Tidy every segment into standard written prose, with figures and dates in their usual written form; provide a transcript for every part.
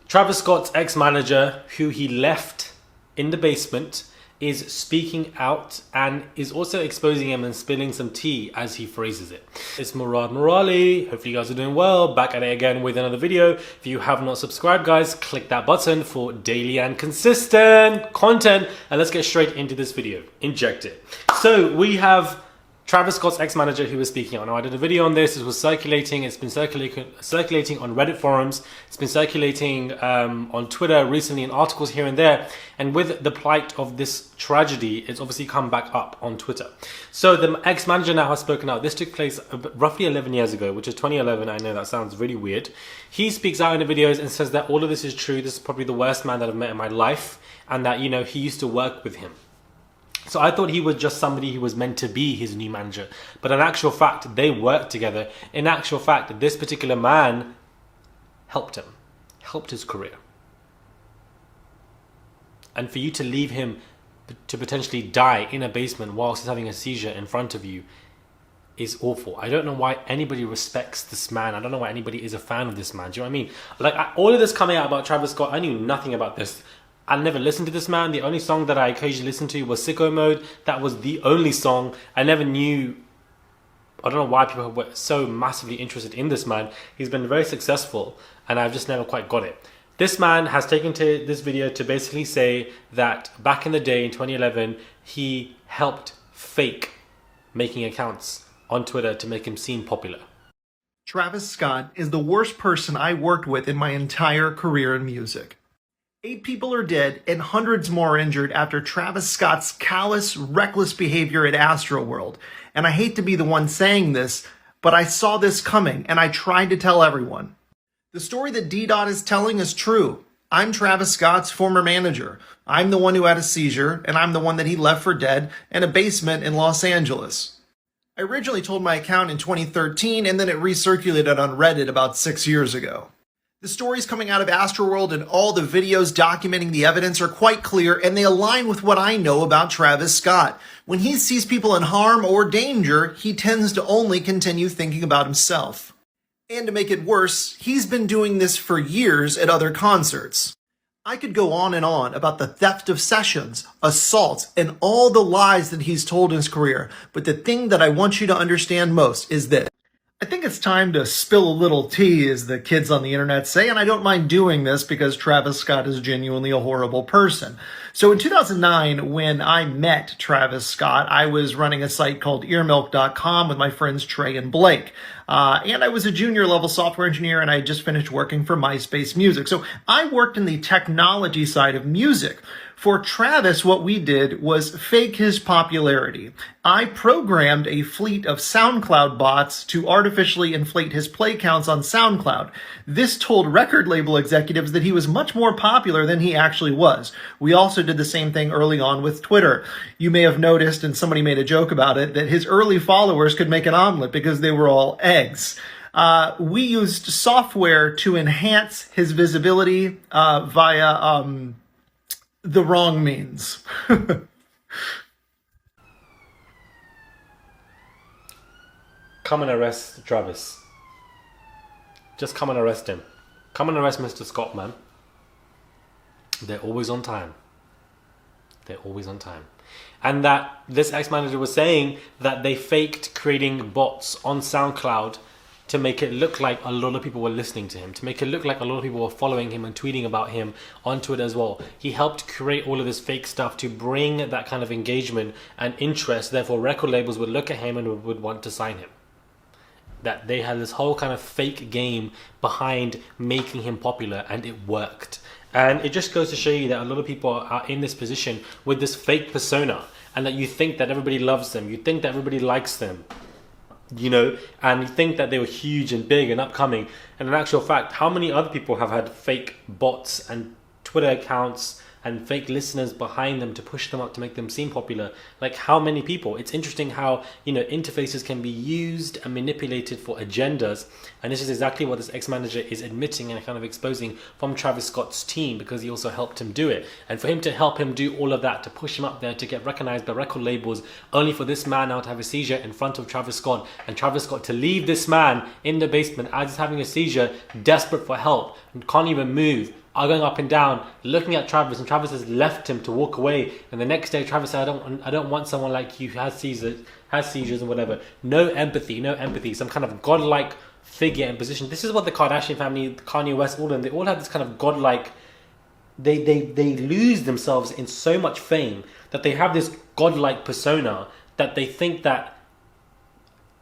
Travis Scott's ex-manager, who he left in the basement, is speaking out and is also exposing him and spilling some tea, as he phrases it. It's Murad Murali. Hopefully you guys are doing well. Back at it again with another video. If you have not subscribed, guys, click that button for daily and consistent content. And let's get straight into this video. Inject it. So we have Travis Scott's ex-manager who was speaking out. Now, I did a video on this. It was circulating. It's been circulating on Reddit forums. It's been circulating on Twitter recently in articles here and there. And with the plight of this tragedy, it's obviously come back up on Twitter. So the ex-manager now has spoken out. This took place roughly 11 years ago, which is 2011. I know that sounds really weird. He speaks out in the videos and says that all of this is true. This is probably the worst man that I've met in my life. And that, you know, he used to work with him. So I thought he was just somebody who was meant to be his new manager. But in actual fact, they worked together. In actual fact, this particular man helped him, helped his career. And for you to leave him to potentially die in a basement whilst he's having a seizure in front of you is awful. I don't know why anybody respects this man. I don't know why anybody is a fan of this man. Do you know what I mean? Like, all of this coming out about Travis Scott, I knew nothing about this. I never listened to this man. The only song that I occasionally listened to was Sicko Mode. That was the only song. I never knew. I don't know why people were so massively interested in this man. He's been very successful and I've just never quite got it. This man has taken to this video to basically say that back in the day in 2011, he helped fake making accounts on Twitter to make him seem popular. Travis Scott is the worst person I worked with in my entire career in music. 8 people are dead and hundreds more injured after Travis Scott's callous, reckless behavior at Astroworld. And I hate to be the one saying this, but I saw this coming and I tried to tell everyone. The story that D-Dot is telling is true. I'm Travis Scott's former manager. I'm the one who had a seizure, and I'm the one that he left for dead in a basement in Los Angeles. I originally told my account in 2013, and then it recirculated on Reddit about 6 years ago. The stories coming out of Astroworld and all the videos documenting the evidence are quite clear, and they align with what I know about Travis Scott. When he sees people in harm or danger, he tends to only continue thinking about himself. And to make it worse, he's been doing this for years at other concerts. I could go on and on about the theft of sessions, assaults, and all the lies that he's told in his career, but the thing that I want you to understand most is this. I think it's time to spill a little tea, as the kids on the internet say, and I don't mind doing this because Travis Scott is genuinely a horrible person. So in 2009, when I met Travis Scott, I was running a site called earmilk.com with my friends Trey and Blake. And I was a junior level software engineer, and I had just finished working for MySpace Music. So I worked in the technology side of music. For Travis, what we did was fake his popularity. I programmed a fleet of SoundCloud bots to artificially inflate his play counts on SoundCloud. This told record label executives that he was much more popular than he actually was. We also did the same thing early on with Twitter. You may have noticed, and somebody made a joke about it, that his early followers could make an omelet because they were all eggs. We used software to enhance his visibility via the wrong means. Come and arrest Travis. Just come and arrest him. Come and arrest Mr. Scott, man. They're always on time. They're always on time. And that this ex-manager was saying that they faked creating bots on SoundCloud to make it look like a lot of people were listening to him, to make it look like a lot of people were following him and tweeting about him on Twitter as well. He helped create all of this fake stuff to bring that kind of engagement and interest. Therefore, record labels would look at him and would want to sign him. That they had this whole kind of fake game behind making him popular, and it worked. And it just goes to show you that a lot of people are in this position with this fake persona, and that you think that everybody loves them, you think that everybody likes them, you know, and you think that they were huge and big and upcoming. And in actual fact, how many other people have had fake bots and Twitter accounts and fake listeners behind them to push them up to make them seem popular? Like, how many people? It's interesting how, you know, interfaces can be used and manipulated for agendas, and this is exactly what this ex-manager is admitting and kind of exposing from Travis Scott's team, because he also helped him do it. And for him to help him do all of that, to push him up there, to get recognized by record labels, only for this man now to have a seizure in front of Travis Scott, and Travis Scott to leave this man in the basement as he's having a seizure, desperate for help, and can't even move, are going up and down, looking at Travis, and Travis has left him to walk away. And the next day, Travis said, "I don't want someone like you who has seizures and whatever." No empathy. Some kind of godlike figure and position. This is what the Kardashian family, Kanye West, all of them, they all have this kind of godlike. They lose themselves in so much fame that they have this godlike persona that they think that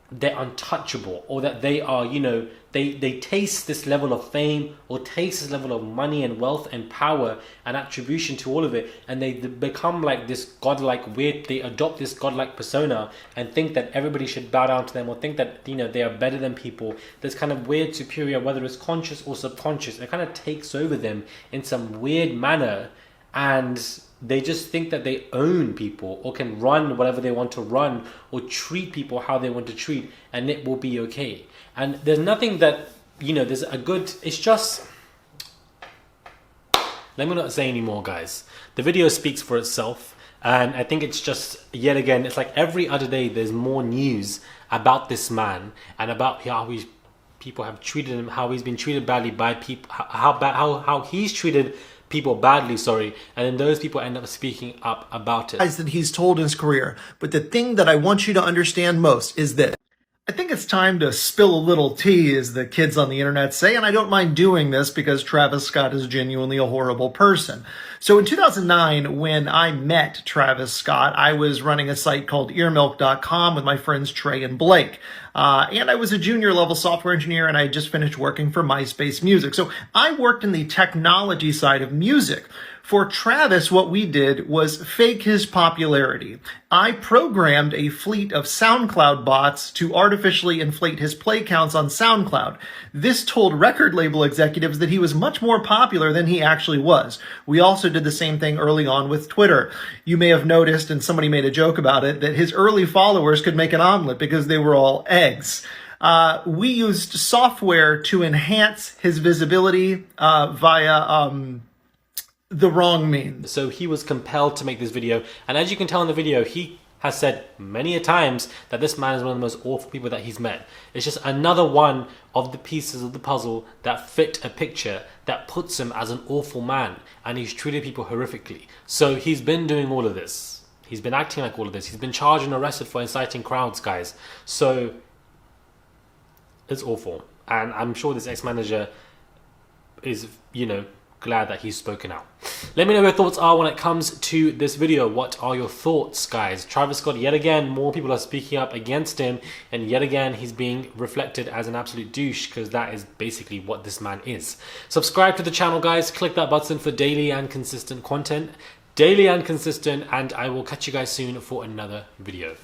they're untouchable, or that they are, they taste this level of fame or taste this level of money and wealth and power and attribution to all of it, and they become like this godlike weird, they adopt this godlike persona and think that everybody should bow down to them, or think that they are better than people. This kind of weird superior, whether it's conscious or subconscious, it kind of takes over them in some weird manner, and they just think that they own people or can run whatever they want to run or treat people how they want to treat, and it will be okay. And there's nothing that, there's a good, it's just, let me not say anymore, guys. The video speaks for itself, and I think it's just, yet again, it's like every other day there's more news about this man and about how people have treated him, how he's been treated badly by people, how he's treated people badly, and then those people end up speaking up about it. That he's told in his career. But the thing that I want you to understand most is this. I think it's time to spill a little tea, as the kids on the internet say, and I don't mind doing this because Travis Scott is genuinely a horrible person. So in 2009, when I met Travis Scott, I was running a site called earmilk.com with my friends Trey and Blake. And I was a junior level software engineer, and I had just finished working for MySpace Music. So I worked in the technology side of music. For Travis, what we did was fake his popularity. I programmed a fleet of SoundCloud bots to artificially inflate his play counts on SoundCloud. This told record label executives that he was much more popular than he actually was. We also did the same thing early on with Twitter. You may have noticed, and somebody made a joke about it, that his early followers could make an omelet because they were all eggs. We used software to enhance his visibility via the wrong means. So he was compelled to make this video, and as you can tell in the video, he has said many a times that this man is one of the most awful people that he's met. It's just another one of the pieces of the puzzle that fit a picture that puts him as an awful man, and he's treated people horrifically. So he's been doing all of this. He's been acting like all of this. He's been charged and arrested for inciting crowds, guys. So it's awful, and I'm sure this ex-manager is, glad that he's spoken out. Let me know what your thoughts are when it comes to this video. What are your thoughts, guys? Travis Scott, yet again, more people are speaking up against him, and yet again, he's being reflected as an absolute douche, because that is basically what this man is. Subscribe to the channel, guys. Click that button for daily and consistent content. And I will catch you guys soon for another video.